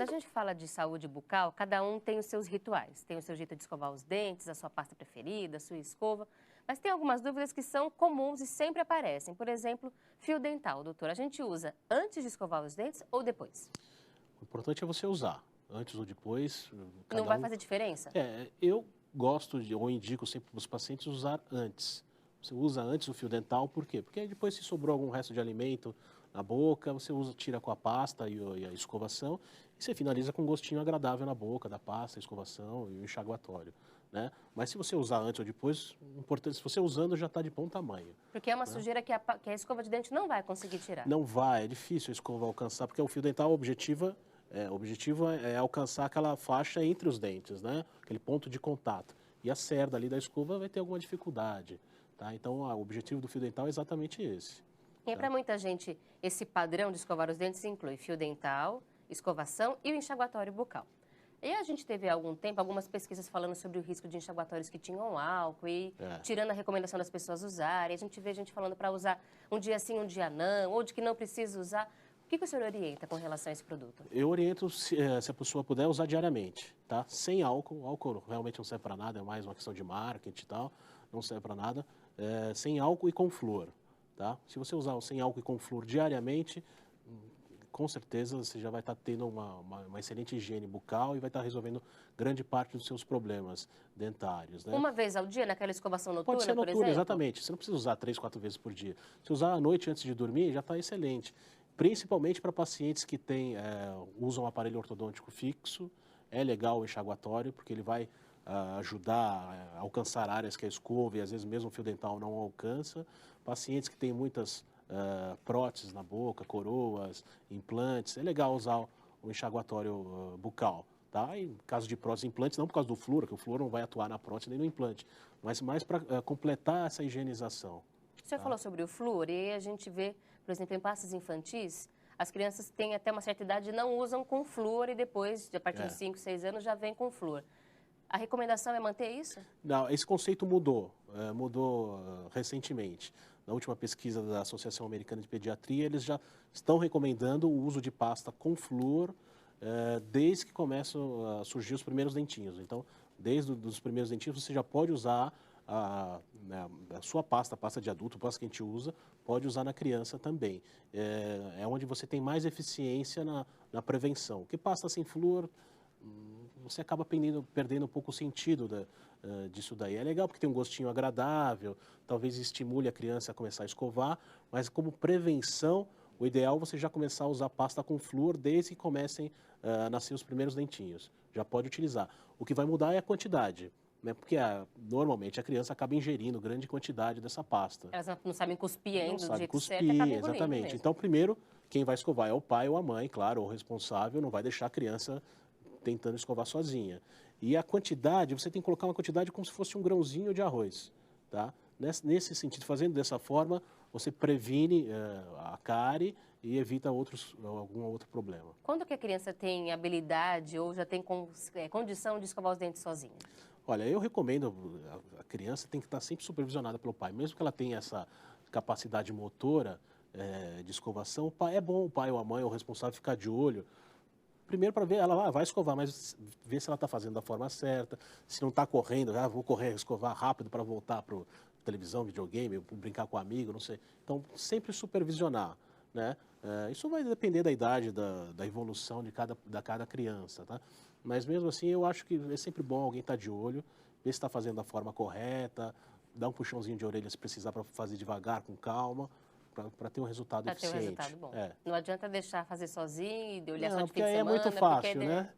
a gente fala de saúde bucal, cada um tem os seus rituais. Tem o seu jeito de escovar os dentes, a sua pasta preferida, a sua escova. Mas tem algumas dúvidas que são comuns e sempre aparecem. Por exemplo, fio dental, doutor. A gente usa antes de escovar os dentes ou depois? O importante é você usar, antes ou depois, Não cada vai um. fazer diferença? Eu gosto ou indico sempre para os pacientes usar antes. Você usa antes o fio dental, por quê? Porque aí depois se sobrou algum resto de alimento na boca, você usa, tira com a pasta e a escovação, e você finaliza com um gostinho agradável na boca da pasta, a escovação e o enxaguatório, né? Mas se você usar antes ou depois, importante, se você usando já está de bom tamanho. Porque é uma Né? sujeira que a escova de dente não vai conseguir tirar. Não vai, é difícil a escova alcançar, porque o fio dental, o objetivo é alcançar aquela faixa entre os dentes, né? Aquele ponto de contato. E a cerda ali da escova vai ter alguma dificuldade, tá? Então, o objetivo do fio dental é exatamente esse. E para muita gente, esse padrão de escovar os dentes inclui fio dental, escovação e o enxaguatório bucal. E a gente teve há algum tempo algumas pesquisas falando sobre o risco de enxaguatórios que tinham álcool e tirando a recomendação das pessoas usarem. A gente vê gente falando para usar um dia sim, um dia não, ou de que não precisa usar. O que o senhor orienta com relação a esse produto? Eu oriento se a pessoa puder usar diariamente, tá? Sem álcool. O álcool realmente não serve para nada, é mais uma questão de marketing e tal, não serve para nada. Sem álcool e com flúor, tá? Se você usar o sem álcool e com flúor diariamente, com certeza você já vai estar tendo uma excelente higiene bucal e vai estar resolvendo grande parte dos seus problemas dentários, né? Uma vez ao dia, naquela escovação noturna, Pode ser por noturno, exemplo? exatamente. Você não precisa usar 3, 4 vezes por dia. Se usar à noite antes de dormir, já está excelente. Principalmente para pacientes que usam um aparelho ortodôntico fixo, é legal o enxaguatório, porque ele vai ajudar a alcançar áreas que a escova e às vezes mesmo o fio dental não alcança. Pacientes que têm muitas próteses na boca, coroas, implantes, é legal usar o enxaguatório bucal. Tá? Em caso de prótese e implantes, não por causa do flúor, que o flúor não vai atuar na prótese nem no implante, mas mais para completar essa higienização. O senhor falou sobre o flúor e aí a gente vê, por exemplo, em pastas infantis, as crianças têm até uma certa idade e não usam com flúor e depois, a partir de 5, 6 anos, já vem com flúor. A recomendação é manter isso? Não, esse conceito mudou, recentemente. Na última pesquisa da Associação Americana de Pediatria, eles já estão recomendando o uso de pasta com flúor desde que começam a surgir os primeiros dentinhos. Então, desde os primeiros dentinhos, você já pode usar a sua pasta, a pasta de adulto, a pasta que a gente usa, pode usar na criança também. É onde você tem mais eficiência na prevenção. Porque pasta sem flúor, você acaba perdendo um pouco o sentido disso daí. É legal porque tem um gostinho agradável, talvez estimule a criança a começar a escovar, mas como prevenção, o ideal é você já começar a usar pasta com flúor desde que comecem a nascer os primeiros dentinhos. Já pode utilizar. O que vai mudar é a quantidade, né? Porque normalmente a criança acaba ingerindo grande quantidade dessa pasta. Elas não sabem cuspir Não ainda do sabe jeito certo, cuspir, acabam engolindo exatamente. mesmo. Então, primeiro, quem vai escovar é o pai ou a mãe, claro, ou o responsável, não vai deixar a criança tentando escovar sozinha. E a quantidade, você tem que colocar uma quantidade como se fosse um grãozinho de arroz, tá? Nesse sentido, fazendo dessa forma, você previne a cárie e evita algum outro problema. Quando que a criança tem habilidade ou já tem condição de escovar os dentes sozinha? Olha, eu recomendo, a criança tem que estar sempre supervisionada pelo pai, mesmo que ela tenha essa capacidade motora de escovação, é bom o pai ou a mãe ou o responsável ficar de olho. Primeiro para ver, ela vai escovar, mas ver se ela está fazendo da forma certa, se não está correndo, vou correr, escovar rápido para voltar para televisão, videogame, brincar com amigo, não sei. Então, sempre supervisionar, né? Isso vai depender da idade, da evolução de cada criança, tá? Mas mesmo assim, eu acho que é sempre bom alguém estar de olho, ver se está fazendo da forma correta, dar um puxãozinho de orelha se precisar para fazer devagar, com calma, para ter um resultado Para ter um eficiente. resultado bom. Não adianta deixar fazer sozinho e olhar só Não, de fim porque de aí é semana. muito fácil, né?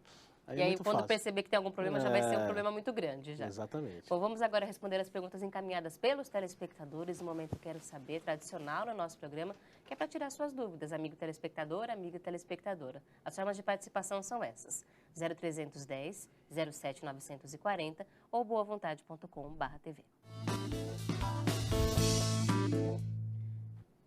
E aí, quando perceber que tem algum problema, já vai ser um problema muito grande já. Exatamente. Bom, vamos agora responder as perguntas encaminhadas pelos telespectadores. No momento Quero Saber, tradicional no nosso programa, que é para tirar suas dúvidas, amigo telespectador, amiga telespectadora. As formas de participação são essas: 0310 07 940 ou boavontade.com/tv.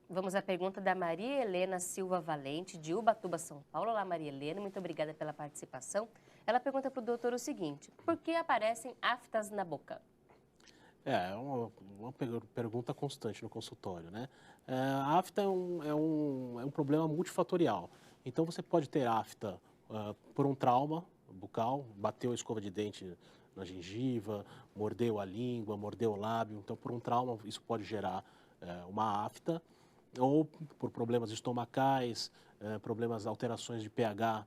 Vamos à pergunta da Maria Helena Silva Valente, de Ubatuba, São Paulo. Olá, Maria Helena, muito obrigada pela participação. Ela pergunta para o doutor o seguinte: por que aparecem aftas na boca? É uma pergunta constante no consultório, né? A afta é um problema multifatorial. Então, você pode ter afta por um trauma bucal, bateu a escova de dente na gengiva, mordeu a língua, mordeu o lábio. Então, por um trauma, isso pode gerar uma afta, ou por problemas estomacais, alterações de pH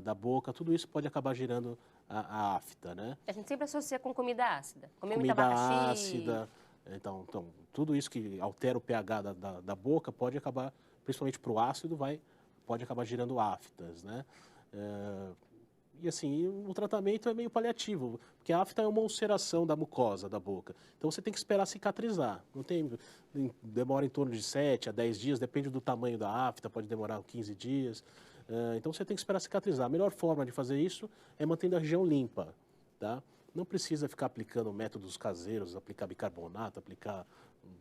da boca, tudo isso pode acabar gerando a afta, né? A gente sempre associa com comida ácida. Comer muito Comida abacaxi. ácida, então, tudo isso que altera o pH da boca pode acabar, principalmente para o ácido, pode acabar gerando aftas, né? E assim, o tratamento é meio paliativo, porque a afta é uma ulceração da mucosa da boca. Então você tem que esperar cicatrizar. Demora em torno de 7 a 10 dias, depende do tamanho da afta, pode demorar 15 dias. Então você tem que esperar cicatrizar. A melhor forma de fazer isso é mantendo a região limpa, tá? Não precisa ficar aplicando métodos caseiros, aplicar bicarbonato, aplicar,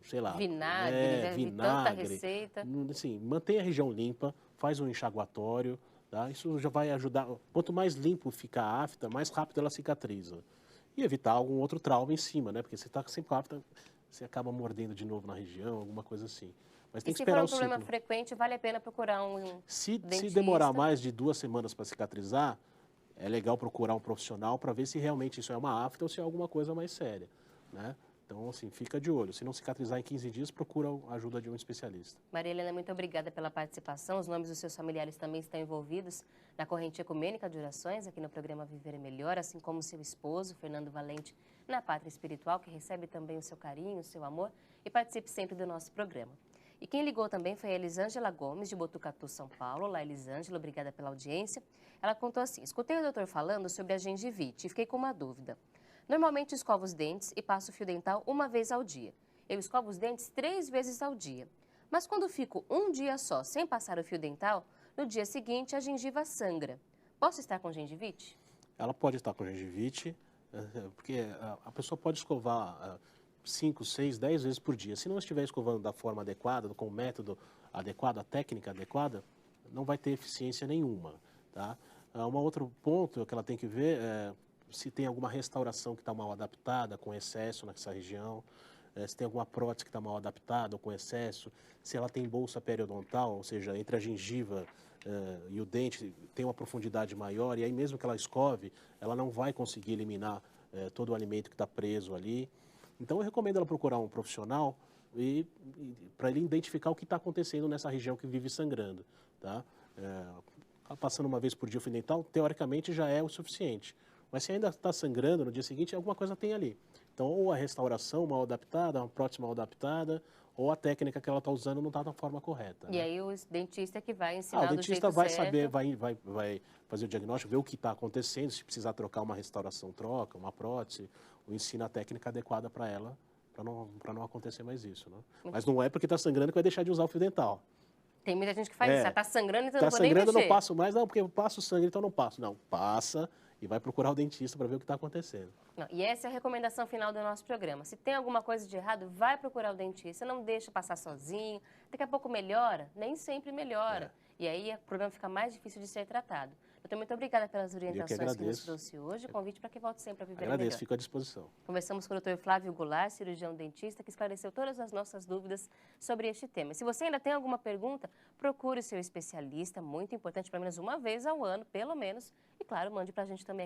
sei lá, Vinagre, tanta receita. Assim, mantém a região limpa, faz um enxaguatório, tá? Isso já vai ajudar. Quanto mais limpo fica a afta, mais rápido ela cicatriza. E evitar algum outro trauma em cima, né? Porque você está sempre com a afta, você acaba mordendo de novo na região, alguma coisa assim. Mas tem que esperar o ciclo. Se for um problema frequente, vale a pena procurar um dentista. Se demorar mais de 2 semanas para cicatrizar, é legal procurar um profissional para ver se realmente isso é uma afta ou se é alguma coisa mais séria, né? Então, assim, fica de olho. Se não cicatrizar em 15 dias, procura a ajuda de um especialista. Maria Helena, muito obrigada pela participação. Os nomes dos seus familiares também estão envolvidos na corrente ecumênica de orações aqui no programa Viver é Melhor, assim como seu esposo, Fernando Valente, na Pátria Espiritual, que recebe também o seu carinho, o seu amor e participe sempre do nosso programa. E quem ligou também foi a Elisângela Gomes, de Botucatu, São Paulo. Olá, Elisângela, obrigada pela audiência. Ela contou assim: escutei o doutor falando sobre a gengivite e fiquei com uma dúvida. Normalmente escovo os dentes e passo fio dental uma vez ao dia. Eu escovo os dentes 3 vezes ao dia. Mas quando fico um dia só sem passar o fio dental, no dia seguinte a gengiva sangra. Posso estar com gengivite? Ela pode estar com gengivite, porque a pessoa pode escovar 5, 6, 10 vezes por dia. Se não estiver escovando da forma adequada, com o método adequado, a técnica adequada, não vai ter eficiência nenhuma, tá? Um outro ponto que ela tem que ver é se tem alguma restauração que está mal adaptada, com excesso nessa região, se tem alguma prótese que está mal adaptada ou com excesso, se ela tem bolsa periodontal, ou seja, entre a gengiva e o dente tem uma profundidade maior, e aí mesmo que ela escove, ela não vai conseguir eliminar todo o alimento que está preso ali. Então eu recomendo ela procurar um profissional para ele identificar o que está acontecendo nessa região que vive sangrando, tá? Passando uma vez por dia o fio dental, teoricamente já é o suficiente. Mas se ainda está sangrando no dia seguinte, alguma coisa tem ali. Então, ou a restauração mal adaptada, uma prótese mal adaptada, ou a técnica que ela está usando não está da forma correta. E né? aí o dentista que vai ensinar O do dentista jeito vai certo. saber, vai fazer o diagnóstico, ver o que está acontecendo, se precisar trocar uma restauração, troca, uma prótese, ou ensina a técnica adequada para ela, para não acontecer mais isso. Né? Mas não é porque está sangrando que vai deixar de usar o fio dental. Tem muita gente que faz isso, está sangrando, então Tá não vou nem sangrando, mexer. não passo mais, não, porque eu passo sangue, então não passo. Não, passa e vai procurar o dentista para ver o que está acontecendo. Não, e essa é a recomendação final do nosso programa. Se tem alguma coisa de errado, vai procurar o dentista, não deixa passar sozinho. Daqui a pouco melhora, nem sempre melhora. E aí o problema fica mais difícil de ser tratado. Doutor, muito obrigada pelas orientações que nos trouxe hoje. Convite para que volte sempre a viver melhor. Agradeço, fico à disposição. Conversamos com o Dr. Flávio Goulart, cirurgião dentista, que esclareceu todas as nossas dúvidas sobre este tema. Se você ainda tem alguma pergunta, procure o seu especialista, muito importante, pelo menos uma vez ao ano, pelo menos. E claro, mande para a gente também